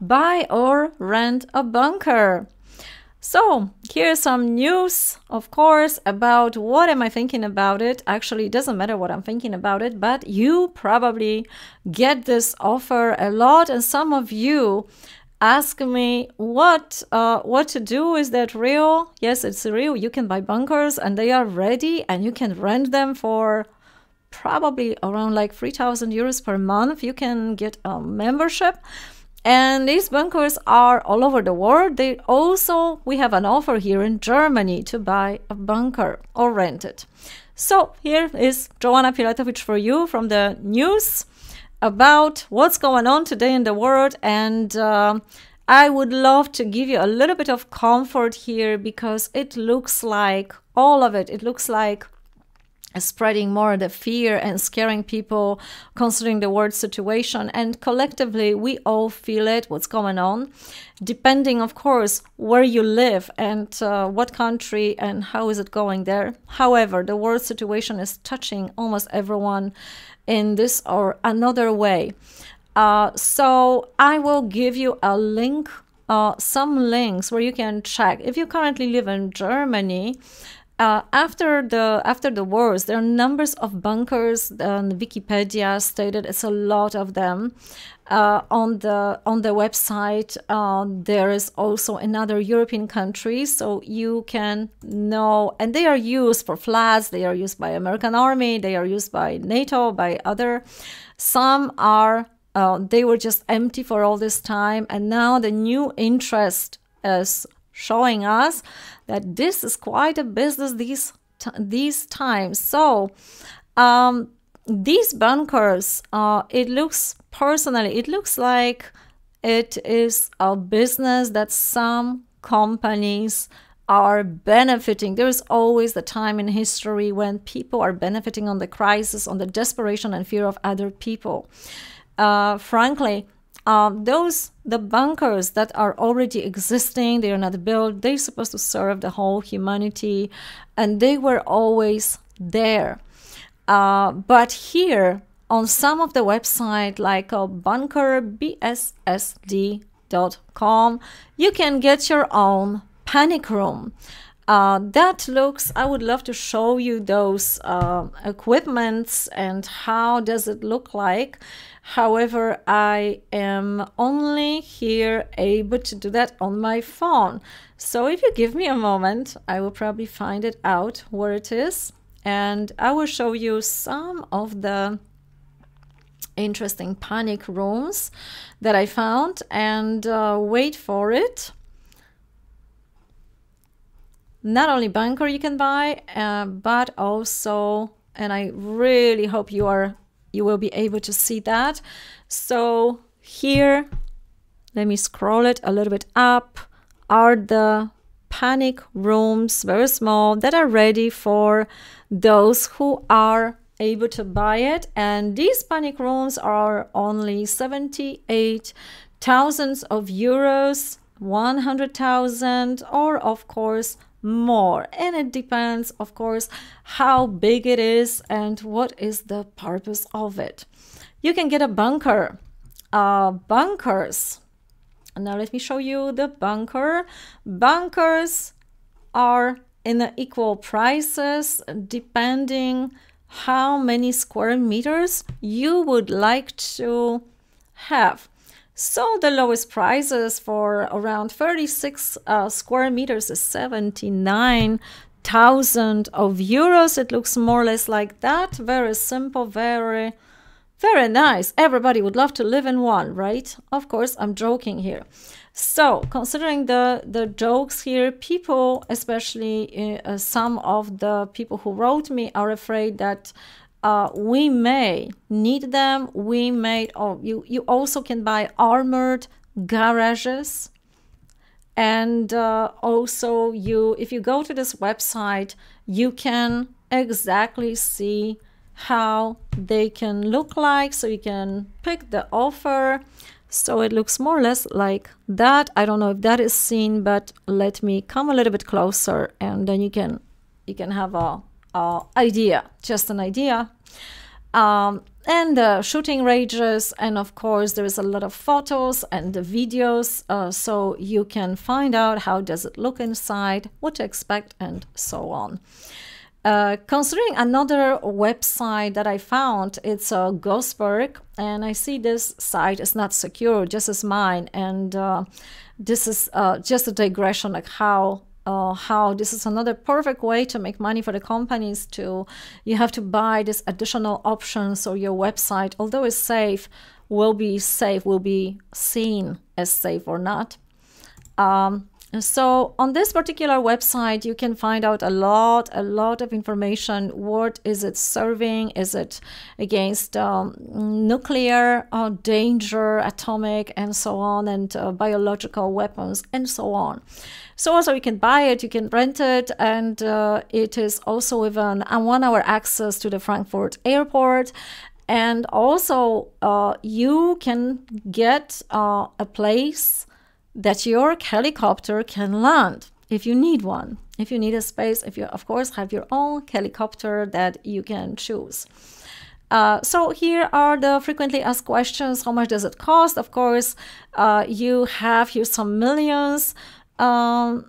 buy or rent a bunker. So here's some news, of course, about what am I thinking about it. Actually, it doesn't matter what I'm thinking about it, but you probably get this offer a lot, and some of you ask me what to do. Is that real? Yes, it's real. You can buy bunkers and they are ready, and you can rent them for probably around like 3,000 euros per month. You can get a membership. And these bunkers are all over the world. We have an offer here in Germany to buy a bunker or rent it. So here is Joanna Pilatowicz for you from the news about what's going on today in the world. And I would love to give you a little bit of comfort here, because it looks like all of it, it looks like spreading more the fear and scaring people considering the world situation. And collectively, we all feel it, what's going on, depending, of course, where you live and what country and how is it going there. However, the world situation is touching almost everyone in this or another way. So I will give you a link, some links where you can check. If you currently live in Germany, after the wars, there are numbers of bunkers. Wikipedia stated it's a lot of them. On the website, there is also another European country, so you can know. And they are used for floods. They are used by American Army. They are used by NATO, by other. Some are. They were just empty for all this time, and now the new interest is showing us that this is quite a business these times. So these bunkers, it looks like it is a business that some companies are benefiting. There is always the time in history when people are benefiting on the crisis, on the desperation and fear of other people. Frankly, the bunkers that are already existing, they are not built, they're supposed to serve the whole humanity, and they were always there. But here on some of the website, like bunkerbssd.com, you can get your own panic room. That looks, I would love to show you those equipments and how does it look like. However, I am only here able to do that on my phone. So if you give me a moment, I will probably find it out where it is, and I will show you some of the interesting panic rooms that I found, and wait for it. Not only bunker you can buy, but also, and I really hope you will be able to see that. So here, let me scroll it a little bit up, are the panic rooms, very small, that are ready for those who are able to buy it. And these panic rooms are only 78,000 euros, 100,000, or of course more. And it depends, of course, how big it is and what is the purpose of it. You can get a bunker. Bunkers. Now let me show you the bunker. Bunkers are in equal prices depending how many square meters you would like to have. So the lowest prices for around 36 square meters is 79,000 euros. It looks more or less like that. Very simple, very, very nice. Everybody would love to live in one, right? Of course, I'm joking here. So considering the jokes here, people, especially some of the people who wrote me, are afraid that we may need them. We may, you also can buy armored garages. And also if you go to this website, you can exactly see how they can look like. So you can pick the offer. So it looks more or less like that. I don't know if that is seen, but let me come a little bit closer, and then you can have a idea, just an idea. And the shooting ranges, and of course there is a lot of photos and the videos, so you can find out how does it look inside, what to expect, and so on. Considering another website that I found, it's Gosberg, and I see this site is not secure, just as mine, and this is just a digression, like how this is another perfect way to make money for the companies. You have to buy this additional option, so your website, although it's safe, will be seen as safe or not. So on this particular website, you can find out a lot of information. What is it serving? Is it against nuclear danger, atomic, and so on, and biological weapons, and so on. So also you can buy it, you can rent it, and it is also with a 1-hour access to the Frankfurt airport. And also you can get a place that your helicopter can land if you need one. If you need a space, if you, of course, have your own helicopter that you can choose. So here are the frequently asked questions. How much does it cost? Of course, you have here some millions. So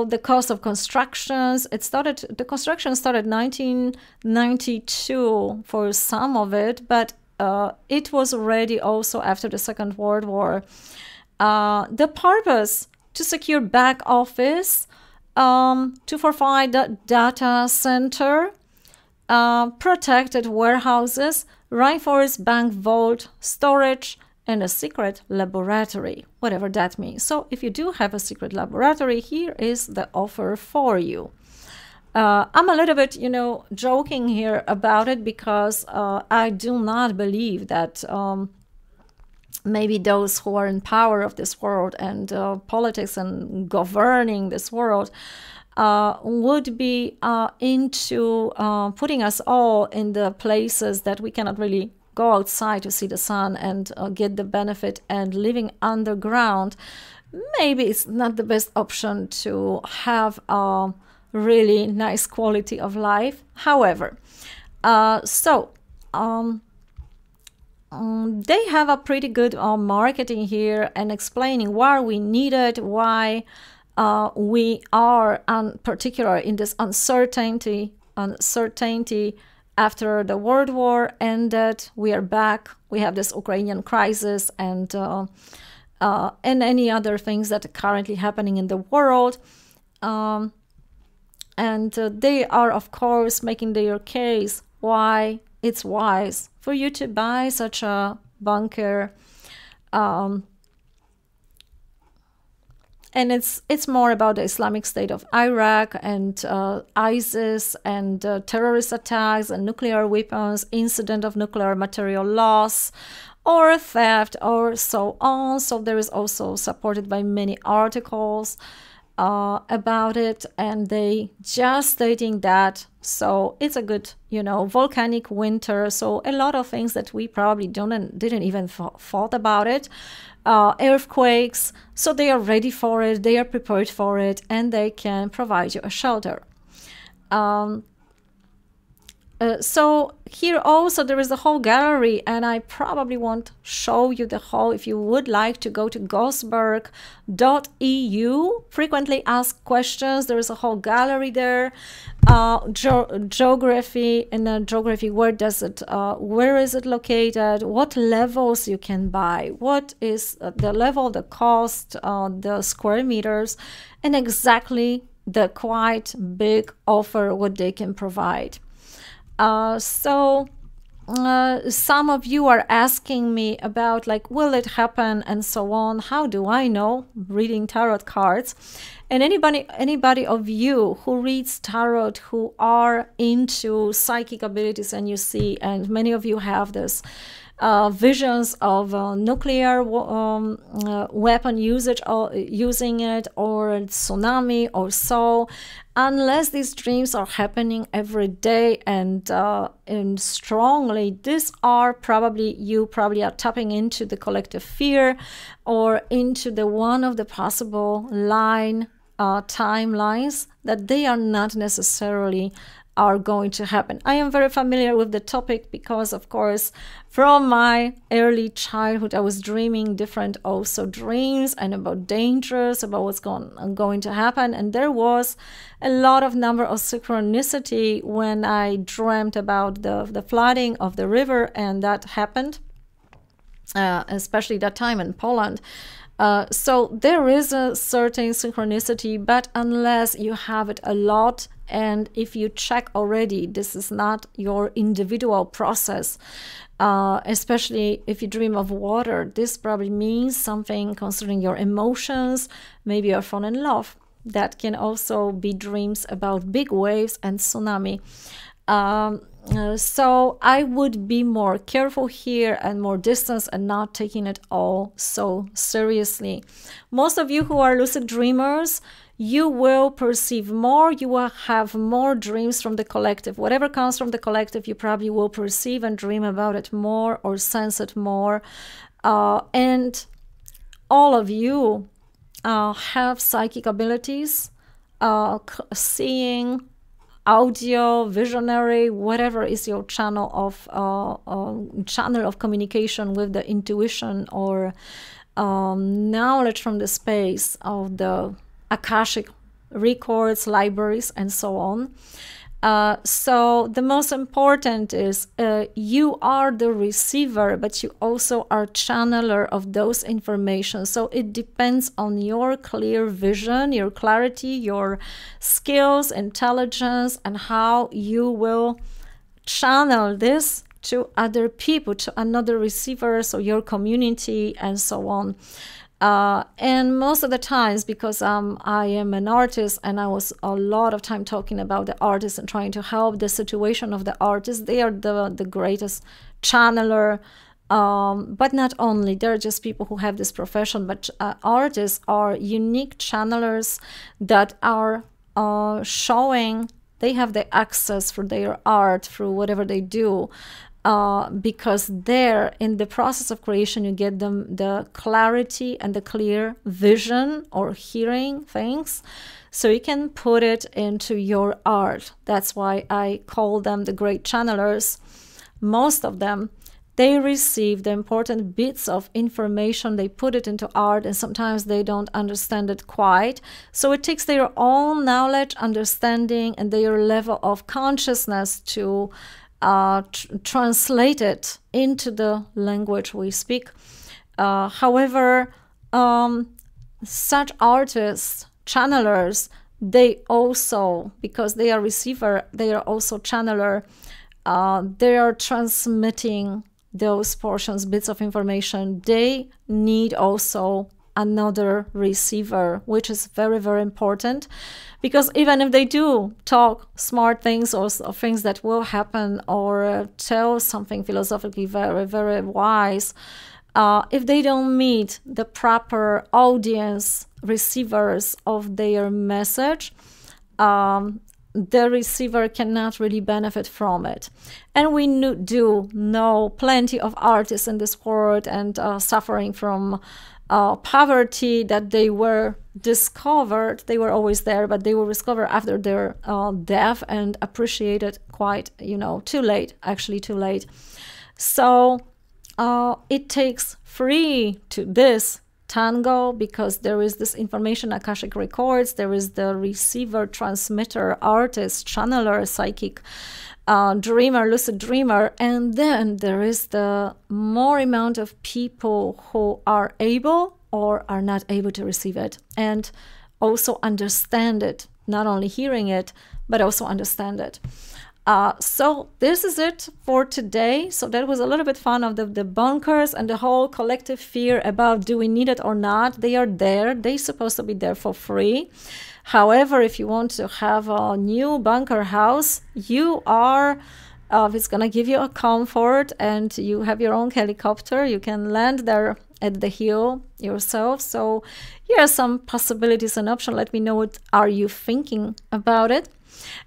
the cost of constructions, the construction started 1992 for some of it, but it was already also after the Second World War. The purpose: to secure back office, to provide the data center, protected warehouses, rainforest bank vault, storage, and a secret laboratory, whatever that means. So if you do have a secret laboratory, here is the offer for you. I'm a little bit, joking here about it, because I do not believe that maybe those who are in power of this world and politics and governing this world would be into putting us all in the places that we cannot really go outside to see the sun and get the benefit, and living underground. Maybe it's not the best option to have a really nice quality of life. However, they have a pretty good marketing here and explaining why we need it, why we are particular in this uncertainty after the World War ended. We are back. We have this Ukrainian crisis and any other things that are currently happening in the world. And they are, of course, making their case why it's wise for you to buy such a bunker. And it's more about the Islamic State of Iraq and ISIS and terrorist attacks and nuclear weapons, incident of nuclear material loss or theft or so on. So there is also supported by many articles about it, and they just stating that. So it's a good, volcanic winter. So a lot of things that we probably didn't even thought about it. Earthquakes, so they are ready for it, they are prepared for it, and they can provide you a shelter. So here also there is a whole gallery, and I probably won't show you the whole. If you would like to go to gosberg.eu, frequently asked questions, there is a whole gallery there. Geography, where is it located, what levels you can buy, what is the level, the cost, the square meters, and exactly the quite big offer what they can provide. Some of you are asking me about, like, will it happen and so on. How do I know? Reading tarot cards. And anybody of you who reads tarot, who are into psychic abilities, and you see, and many of you have this visions of nuclear weapon usage, or using it, or tsunami or so, unless these dreams are happening every day and strongly, you probably are tapping into the collective fear or into the one of the possible timelines that they are not necessarily are going to happen. I am very familiar with the topic because, of course, from my early childhood, I was dreaming different also dreams and about dangers, about what's going to happen. And there was a lot of number of synchronicity when I dreamt about the flooding of the river, and that happened, especially that time in Poland. So there is a certain synchronicity, but unless you have it a lot, and if you check already, this is not your individual process, especially if you dream of water, this probably means something concerning your emotions. Maybe you're falling in love. That can also be dreams about big waves and tsunami. So I would be more careful here and more distance and not taking it all so seriously. Most of you who are lucid dreamers, you will perceive more, you will have more dreams from the collective. Whatever comes from the collective, you probably will perceive and dream about it more or sense it more. And all of you have psychic abilities, seeing, audio, visionary, whatever is your channel of communication with the intuition or knowledge from the space of the Akashic records, libraries, and so on. So the most important is you are the receiver, but you also are channeler of those information. So it depends on your clear vision, your clarity, your skills, intelligence, and how you will channel this to other people, to another receiver, so your community, and so on. And most of the times, because I am an artist and I was a lot of time talking about the artists and trying to help the situation of the artists, they are the greatest channeler. But not only, they're just people who have this profession, but artists are unique channelers that are showing, they have the access for their art through whatever they do. Because there, in the process of creation, you get them the clarity and the clear vision or hearing things, so you can put it into your art. That's why I call them the great channelers. Most of them, they receive the important bits of information, they put it into art, and sometimes they don't understand it quite. So it takes their own knowledge, understanding, and their level of consciousness to translate it into the language we speak. However, such artists, channelers, they also, because they are receiver, they are also channeler, they are transmitting those portions, bits of information. They need also another receiver, which is very, very important, because even if they do talk smart things or things that will happen or tell something philosophically very, very wise, if they don't meet the proper audience, receivers of their message, the receiver cannot really benefit from it. And we do know plenty of artists in this world and suffering from poverty, that they were discovered, they were always there, but they were discovered after their death and appreciated quite, too late, actually too late. So it takes three to this tango, because there is this information, Akashic records, there is the receiver, transmitter, artist, channeler, psychic, dreamer, lucid dreamer, and then there is the more amount of people who are able or are not able to receive it and also understand it, not only hearing it, but also understand it. So this is it for today. So that was a little bit fun of the bunkers and the whole collective fear about do we need it or not. They are there. They're supposed to be there for free. However, if you want to have a new bunker house, you are, it's going to give you a comfort, and you have your own helicopter. You can land there at the hill yourself. So here are some possibilities and options. Let me know what are you thinking about it.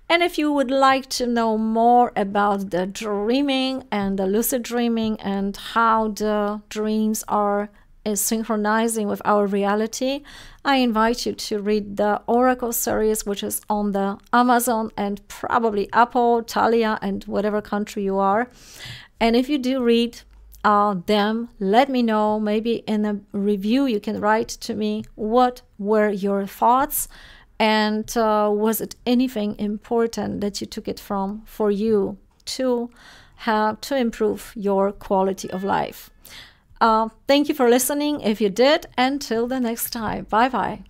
And if you would like to know more about the dreaming and the lucid dreaming and how the dreams are is synchronizing with our reality, I invite you to read the Oracle series, which is on the Amazon and probably Apple, Thalia, and whatever country you are. And if you do read them, let me know. Maybe in a review you can write to me what were your thoughts, and was it anything important that you took it from for you to have to improve your quality of life. Thank you for listening. If you did, until the next time. Bye bye.